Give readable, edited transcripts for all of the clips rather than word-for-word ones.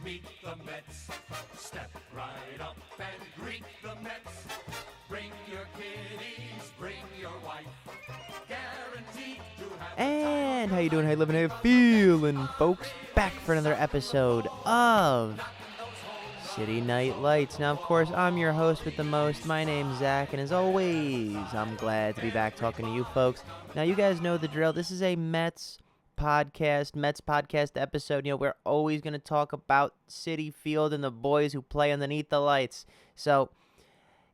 beat the Mets. Step right up and greet the Mets. Bring your kiddies, bring your wife. Guaranteed to have And how you doing? How you living? How you feeling, folks? Back for another episode of City Night Lights. Now, of course, I'm your host with the most. My name's Zach, and as always, I'm glad to be back talking to you folks. Now, you guys know the drill. This is a Mets podcast episode. You know, we're always going to talk about Citi Field and the boys who play underneath the lights. So,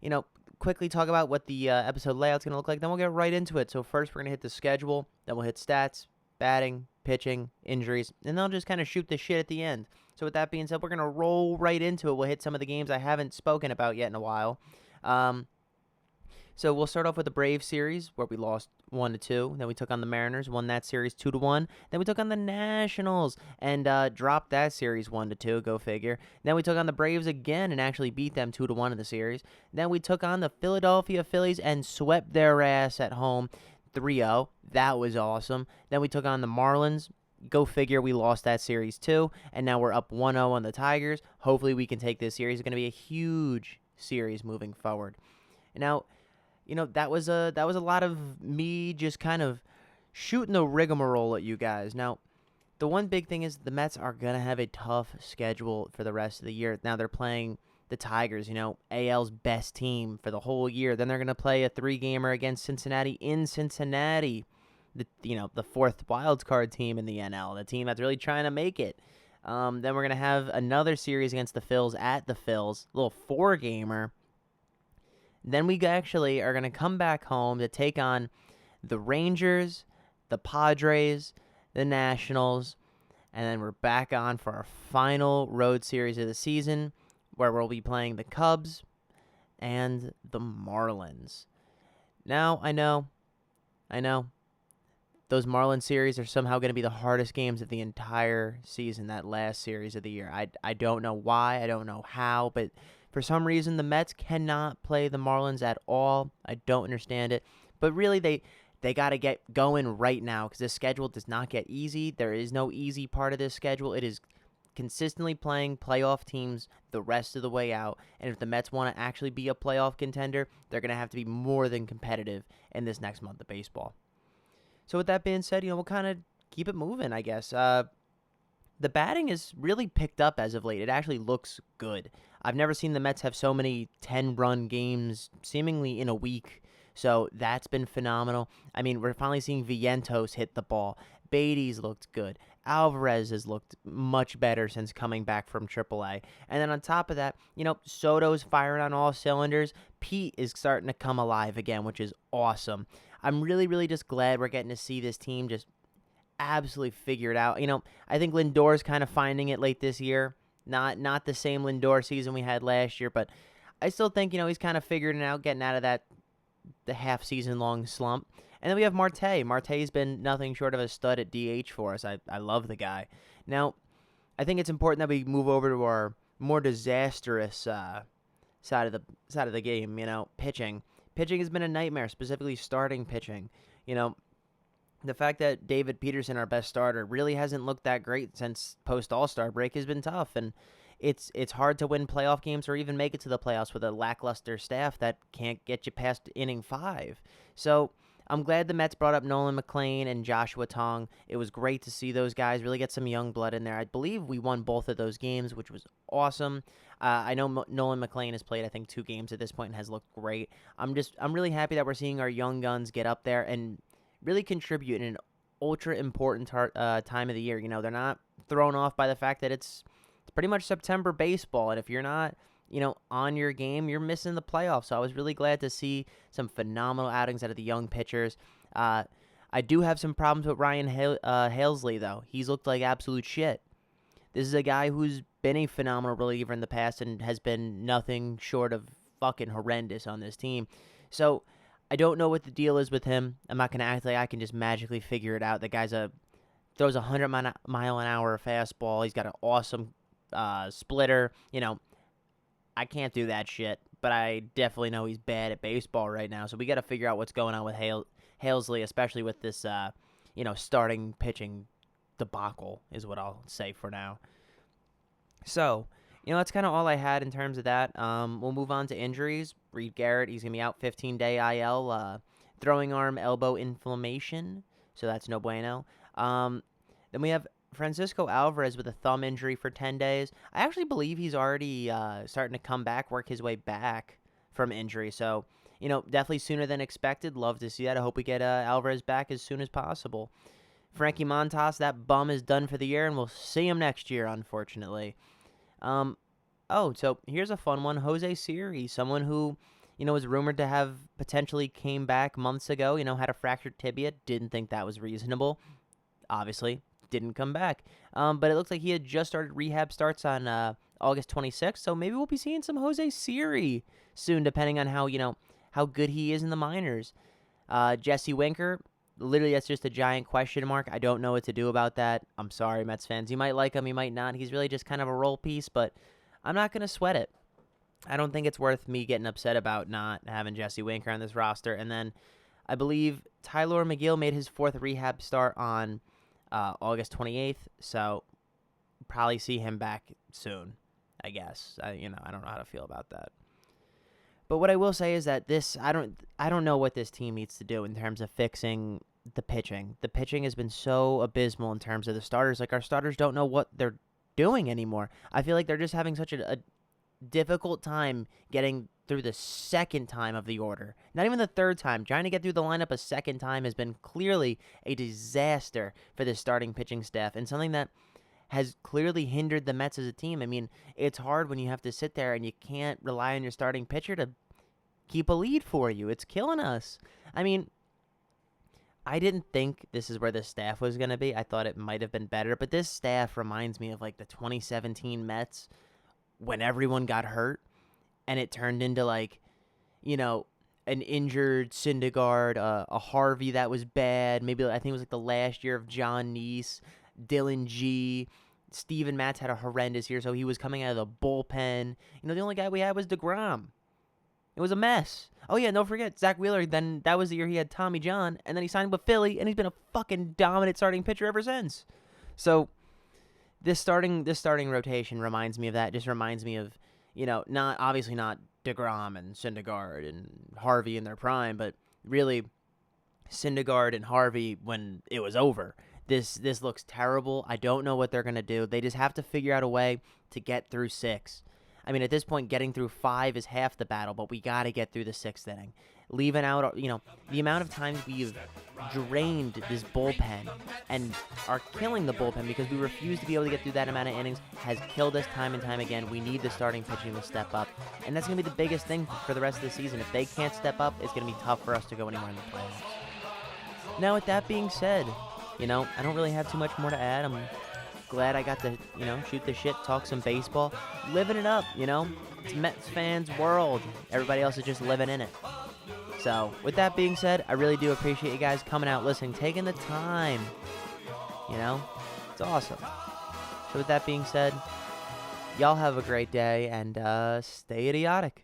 you know, quickly talk about what the episode layout's going to look like. Then we'll get right into it. So first, we're going to hit the schedule. Then we'll hit stats, batting, pitching, injuries, and then I'll just kind of shoot the shit at the end. So with that being said, we're going to roll right into it. We'll hit some of the games I haven't spoken about yet in a while. So we'll start off with the Braves series where we lost 1-2. Then we took on the Mariners, won that series 2-1. Then we took on the Nationals and dropped that series 1-2. Go figure. Then we took on the Braves again and actually beat them 2-1 in the series. Then we took on the Philadelphia Phillies and swept their ass at home 3-0. That was awesome. Then we took on the Marlins. Go figure, we lost that series too, and now we're up 1-0 on the Tigers. Hopefully we can take this series. It's going to be a huge series moving forward. Now, you know, that was a lot of me just kind of shooting the rigmarole at you guys. Now, the one big thing is the Mets are going to have a tough schedule for the rest of the year. Now they're playing the Tigers, you know, AL's best team for the whole year. Then they're going to play a 3-gamer against Cincinnati in Cincinnati. The fourth wild card team in the NL, the team that's really trying to make it. Then we're going to have another series against the Phils at the Phils, a little 4-gamer. Then we actually are going to come back home to take on the Rangers, the Padres, the Nationals, and then we're back on for our final road series of the season where we'll be playing the Cubs and the Marlins. Now, I know, those Marlins series are somehow going to be the hardest games of the entire season, that last series of the year. I don't know why, I don't know how, but for some reason, the Mets cannot play the Marlins at all. I don't understand it. But really, they got to get going right now because this schedule does not get easy. There is no easy part of this schedule. It is consistently playing playoff teams the rest of the way out. And if the Mets want to actually be a playoff contender, they're going to have to be more than competitive in this next month of baseball. So with that being said, you know, we'll kind of keep it moving, I guess. The batting is really picked up as of late. It actually looks good. I've never seen the Mets have so many 10-run games seemingly in a week, so that's been phenomenal. I mean, we're finally seeing Vientos hit the ball. Beatty's looked good. Alvarez has looked much better since coming back from AAA. And then on top of that, you know, Soto's firing on all cylinders. Pete is starting to come alive again, which is awesome. I'm really, really just glad we're getting to see this team just absolutely figure it out. You know, I think Lindor's kind of finding it late this year. Not the same Lindor season we had last year, but I still think, you know, he's kind of figuring it out, getting out of the half-season-long slump. And then we have Marte. Marte's been nothing short of a stud at DH for us. I love the guy. Now, I think it's important that we move over to our more disastrous side of the game, you know, pitching. Pitching has been a nightmare, specifically starting pitching. You know, the fact that David Peterson, our best starter, really hasn't looked that great since post-All-Star break has been tough, and it's hard to win playoff games or even make it to the playoffs with a lackluster staff that can't get you past inning 5. So I'm glad the Mets brought up Nolan McLean and Joshua Tong. It was great to see those guys really get some young blood in there. I believe we won both of those games, which was awesome. I know Nolan McLean has played, I think, 2 games at this point and has looked great. I'm really happy that we're seeing our young guns get up there and really contribute in an ultra important time of the year. You know, they're not thrown off by the fact that it's pretty much September baseball, and if you're not, you know, on your game, you're missing the playoffs. So I was really glad to see some phenomenal outings out of the young pitchers. I do have some problems with Ryan Halesley, though. He's looked like absolute shit. This is a guy who's been a phenomenal reliever in the past and has been nothing short of fucking horrendous on this team. So I don't know what the deal is with him. I'm not going to act like I can just magically figure it out. The guy's throws a 100-mile-an-hour fastball. He's got an awesome splitter. You know, I can't do that shit, but I definitely know he's bad at baseball right now. So we got to figure out what's going on with Halesley, especially with this, starting pitching debacle is what I'll say for now. So, that's kind of all I had in terms of that. We'll move on to injuries. Reed Garrett, he's going to be out 15-day IL, throwing arm, elbow inflammation. So that's no bueno. Then we have Francisco Alvarez with a thumb injury for 10 days. I actually believe he's already starting to come back, work his way back from injury. So, definitely sooner than expected. Love to see that. I hope we get Alvarez back as soon as possible. Frankie Montas, that bum is done for the year, and we'll see him next year, unfortunately. So here's a fun one. Jose Siri, someone who, was rumored to have potentially came back months ago, had a fractured tibia. Didn't think that was reasonable. Obviously, didn't come back. But it looks like he had just started rehab, starts on August 26th. So maybe we'll be seeing some Jose Siri soon, depending on how good he is in the minors. Jesse Winker, literally that's just a giant question mark. I don't know what to do about that. I'm sorry, Mets fans. You might like him, you might not. He's really just kind of a role piece, but I'm not going to sweat it. I don't think it's worth me getting upset about not having Jesse Winker on this roster. And then I believe Tyler McGill made his 4th rehab start on August 28th, so probably see him back soon, I guess. I don't know how to feel about that. But what I will say is that I don't know what this team needs to do in terms of fixing the pitching. The pitching has been so abysmal in terms of the starters. Like, our starters don't know what they're doing anymore. I feel like they're just having such a difficult time getting through the second time of the order. Not even the third time. Trying to get through the lineup a second time has been clearly a disaster for the starting pitching staff, and something that has clearly hindered the Mets as a team. I mean, it's hard when you have to sit there and you can't rely on your starting pitcher to keep a lead for you. It's killing us. I mean, I didn't think this is where the staff was going to be. I thought it might have been better, but this staff reminds me of like the 2017 Mets when everyone got hurt and it turned into like, an injured Syndergaard, a Harvey that was bad. Maybe I think it was like the last year of John Neese, Dylan G. Steven Matz had a horrendous year, so he was coming out of the bullpen. The only guy we had was DeGrom. It was a mess. Oh, yeah, don't forget, Zach Wheeler, then that was the year he had Tommy John, and then he signed with Philly, and he's been a fucking dominant starting pitcher ever since. So this starting rotation reminds me of that. Just reminds me of, not DeGrom and Syndergaard and Harvey in their prime, but really Syndergaard and Harvey when it was over. This looks terrible. I don't know what they're going to do. They just have to figure out a way to get through 6. I mean, at this point, getting through 5 is half the battle, but we got to get through the 6th inning. Leaving out, the amount of times we've drained this bullpen and are killing the bullpen because we refuse to be able to get through that amount of innings has killed us time and time again. We need the starting pitching to step up, and that's going to be the biggest thing for the rest of the season. If they can't step up, it's going to be tough for us to go anywhere in the playoffs. Now, with that being said, I don't really have too much more to add. I'm glad I got to, shoot the shit, talk some baseball, living it up, It's Mets fans' world. Everybody else is just living in it. So, with that being said, I really do appreciate you guys coming out, listening, taking the time. It's awesome. So, with that being said, y'all have a great day and stay idiotic.